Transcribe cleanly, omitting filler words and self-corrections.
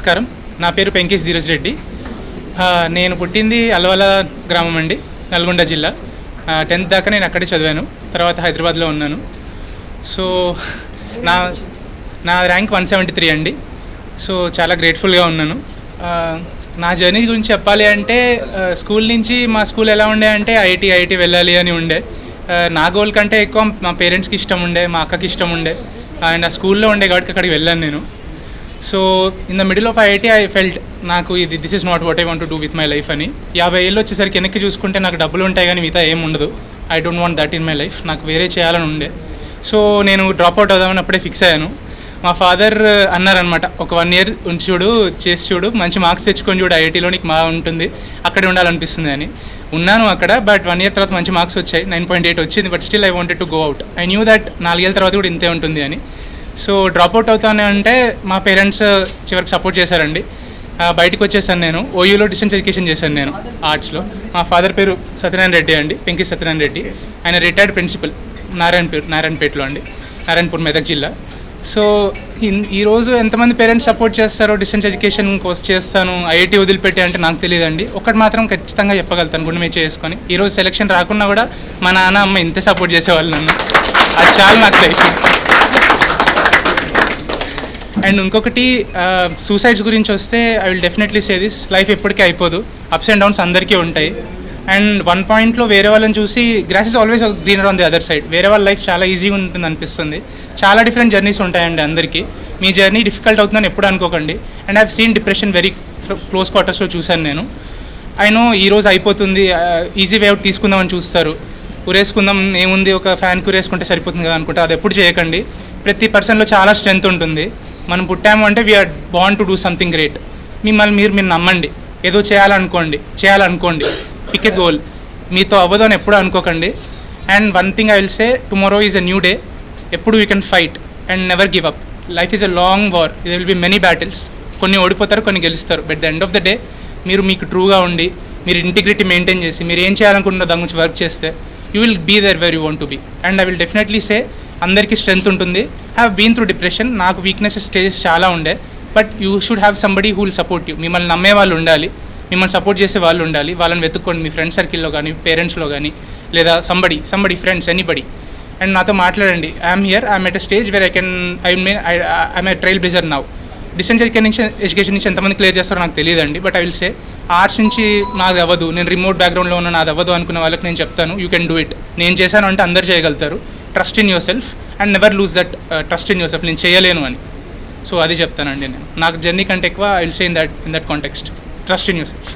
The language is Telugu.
నమస్కారం. నా పేరు పెంకేష్ ధీరజ్ రెడ్డి. నేను పుట్టింది అల్వాల గ్రామం అండి, నల్గొండ జిల్లా. 10th దాకా నేను అక్కడే చదివాను. తర్వాత హైదరాబాద్లో ఉన్నాను. సో నా నా ర్యాంక్ 173 అండి. సో చాలా గ్రేట్ఫుల్గా ఉన్నాను. నా జర్నీ గురించి చెప్పాలి అంటే స్కూల్ నుంచి మా స్కూల్ ఎలా ఉండే అంటే ఐఐటి వెళ్ళాలి అని ఉండే. నా గోల్ కంటే ఎక్కువ మా పేరెంట్స్కి ఇష్టం ఉండే, మా అక్కకి ఇష్టం ఉండే, అండ్ ఆ స్కూల్లో ఉండే కాబట్టి అక్కడికి వెళ్ళాను నేను. So in the middle of IIT I felt నాకు this is not what I want to do with my life అని. 50 ఏళ్ళు వచ్చేసరికి వెనక్కి చూసుకుంటే నాకు డబ్బులు ఉంటాయి కానీ మిగతా ఏం ఉండదు. I don't want that in my life. నాకు వేరే చేయాలని ఉండే. సో నేను డ్రాప్ అవుట్ అవుదామని అప్పుడే ఫిక్స్ అయ్యాను. మా ఫాదర్ అన్నారనమాట, ఒక 1 year ఉంచి చూడు, చేసి చూడు, మంచి మార్క్స్ తెచ్చుకొని చూడు, ఐఐటీలో నీకు బాగా ఉంటుంది, అక్కడే ఉండాలనిపిస్తుంది అని. ఉన్నాను అక్కడ. బట్ 1 year తర్వాత మంచి మార్క్స్ వచ్చాయి, 9.8 వచ్చింది. But still I wanted to go out. I knew that 4 ఏళ్ళ తర్వాత కూడా ఇంతే ఉంటుంది అని. సో డ్రాప్ అవుట్ అవుతానే అంటే మా పేరెంట్స్ చివరికి సపోర్ట్ చేశారండి. బయటకు వచ్చేసాను. నేను ఓయూలో డిస్టెన్స్ ఎడ్యుకేషన్ చేశాను నేను ఆర్ట్స్లో. మా ఫాదర్ పేరు సత్యనారాయణ రెడ్డి అండి, పెంకి సత్యనారాయణ రెడ్డి. ఆయన రిటైర్డ్ ప్రిన్సిపల్ నారాయణపేటలో అండి, నారాయణపూర్ మెదక్ జిల్లా. సో ఈరోజు ఎంతమంది పేరెంట్స్ సపోర్ట్ చేస్తారో డిస్టెన్స్ ఎడ్యుకేషన్ కోసం చేస్తాను ఐఐటీ వదిలిపెట్టి అంటే నాకు తెలియదండి. ఒకటి మాత్రం ఖచ్చితంగా చెప్పగలుగుతాను గుండె మీద చేసుకొని, ఈరోజు సెలక్షన్ రాకున్నా కూడా మా నాన్న అమ్మ ఇంతే సపోర్ట్ చేసేవాళ్ళు నన్ను. అది చాలా నాకు లైఫ్. అండ్ ఇంకొకటి సూసైడ్స్ గురించి వస్తే I will definitely say this, life ఎప్పటికీ అయిపోదు, అప్స్ అండ్ డౌన్స్ అందరికీ ఉంటాయి. అండ్ 1 పాయింట్లో వేరే వాళ్ళని చూసి grass is always greener on the other side. వేరే వాళ్ళ లైఫ్ చాలా ఈజీగా ఉంటుంది అనిపిస్తుంది. చాలా డిఫరెంట్ జర్నీస్ ఉంటాయండి అందరికీ. మీ జర్నీ డిఫికల్ట్ అవుతుందని ఎప్పుడు అనుకోకండి. And I have seen depression very close క్వార్టర్స్లో చూశాను నేను. ఐ నో ఈరోజు అయిపోతుంది, ఈజీ వే అవుట్ తీసుకుందామని చూస్తారు. కురేసుకుందాం ఏముంది, ఒక ఫ్యాన్ కురేసుకుంటే సరిపోతుంది కదా అనుకుంటే అది ఎప్పుడు చేయకండి. ప్రతి పర్సన్లో చాలా స్ట్రెంత్ ఉంటుంది. మనం పుట్టాము అంటే we are born to do something great. మిమ్మల్ని మీరు నమ్మండి. ఏదో చేయాలనుకోండి, పిక్ ఎ గోల్. మీతో అవ్వదు అని ఎప్పుడు అనుకోకండి. And one thing I will say, tomorrow is a new day. ఎప్పుడు you can fight and never give up. Life is a long war. There will be many battles. కొన్ని ఓడిపోతారు, కొన్ని గెలుస్తారు. But the end of the day మీరు మీకు ట్రూగా ఉండి, మీరు ఇంటిగ్రిటీ మెయింటైన్ చేసి, మీరు ఏం చేయాలనుకుంటున్న దాని గురించి వర్క్ చేస్తే you will be there where you want to be. And I will definitely say, అందరికీ స్ట్రెంత్ ఉంటుంది. Have been through depression. నాకు వీక్నెసెస్ స్టేజెస్ చాలా ఉండే. But you should have somebody who will support you. మిమ్మల్ని నమ్మే వాళ్ళు ఉండాలి, మిమ్మల్ని సపోర్ట్ చేసే వాళ్ళు ఉండాలి. వాళ్ళని వెతుక్కోండి, మీ ఫ్రెండ్ సర్కిల్లో కానీ, పేరెంట్స్లో కానీ, లేదా సంబడి ఫ్రెండ్స్, ఎనీబడి. అండ్ నాతో మాట్లాడండి. I'm here, I'm at a stage where I'm a trailblazer now. Distance education నుంచి ఎంతమంది క్లియర్ చేస్తారో నాకు తెలియదండి. But I will say, arts నుంచి నాది అవ్వదు, నేను రిమోట్ బ్యాక్గ్రౌండ్లో ఉన్న నాది అవ్వదు అనుకున్న వాళ్ళకి నేను చెప్తాను, యూ కెన్ డూ ఇట్. నేను చేశాను అంటే అందరు చేయగలుగుతారు. Trust in your self and never lose that trust in your self. నేను చేయలేను అని. సో అది చెప్తానండి నేను. నాకు జర్నీ కంటే ఎక్కువ I will say in that context, trust in your self.